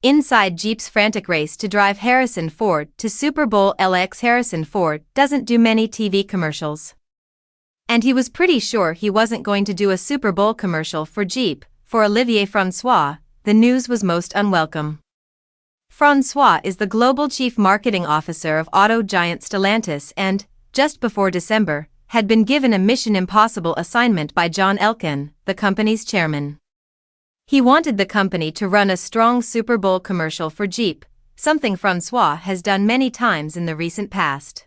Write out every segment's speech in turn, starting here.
Inside Jeep's frantic race to drive Harrison Ford to Super Bowl LIX. Harrison Ford doesn't do many TV commercials. And he was pretty sure he wasn't going to do a Super Bowl commercial for Jeep. For Olivier François, the news was most unwelcome. François is the global chief marketing officer of auto giant Stellantis and, just before December, had been given a Mission Impossible assignment by Jana-Ojana, the company's chairman. He wanted the company to run a strong Super Bowl commercial for Jeep, something François has done many times in the recent past.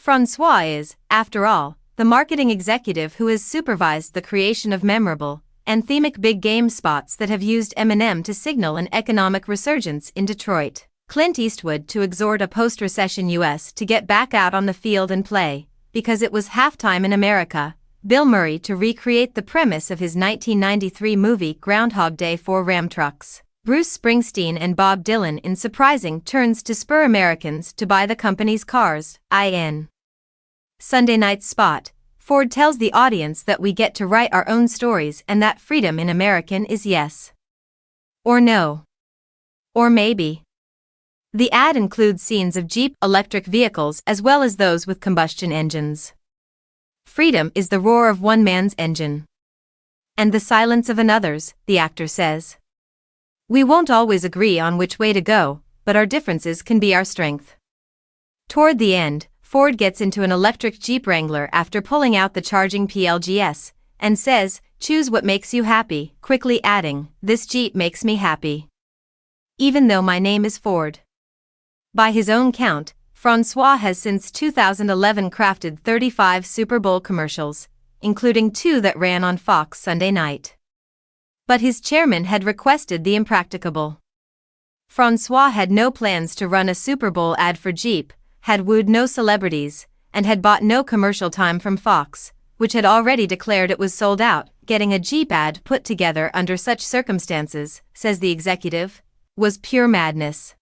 François is, after all, the marketing executive who has supervised the creation of memorable, anthemic big game spots that have used Eminem to signal an economic resurgence in Detroit, Clint Eastwood to exhort a post-recession U.S. to get back out on the field and play, because it was halftime in America, Bill Murray to recreate the premise of his 1993 movie Groundhog Day for Ram trucks, Bruce Springsteen and Bob Dylan in surprising turns to spur Americans to buy the company's cars. In Sunday night's spot, Ford tells the audience that we get to write our own stories and that freedom in American is yes. Or no. Or maybe. The ad includes scenes of Jeep electric vehicles as well as those with combustion engines. Freedom is the roar of one man's engine. And the silence of another's, the actor says. We won't always agree on which way to go, but our differences can be our strength. Toward the end, Ford gets into an electric Jeep Wrangler after pulling out the charging PLGS, and says, "Choose what makes you happy," quickly adding, "This Jeep makes me happy. Even though my name is Ford." By his own count, François has since 2011 crafted 35 Super Bowl commercials, including 2 that ran on Fox Sunday night. But his chairman had requested the impracticable. François had no plans to run a Super Bowl ad for Jeep, had wooed no celebrities, and had bought no commercial time from Fox, which had already declared it was sold out. Getting a Jeep ad put together under such circumstances, says the executive, was pure madness.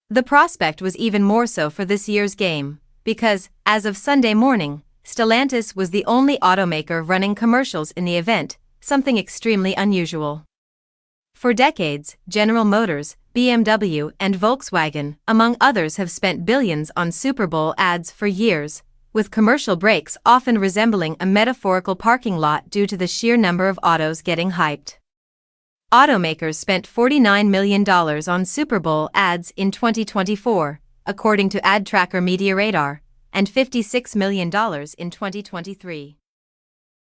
The prospect was even more so for this year's game, because, as of Sunday morning, Stellantis was the only automaker running commercials in the event, something extremely unusual. For decades, General Motors, BMW, and Volkswagen, among others, have spent billions on Super Bowl ads for years, with commercial breaks often resembling a metaphorical parking lot due to the sheer number of autos getting hyped. Automakers spent $49 million on Super Bowl ads in 2024, according to ad tracker Media Radar, and $56 million in 2023.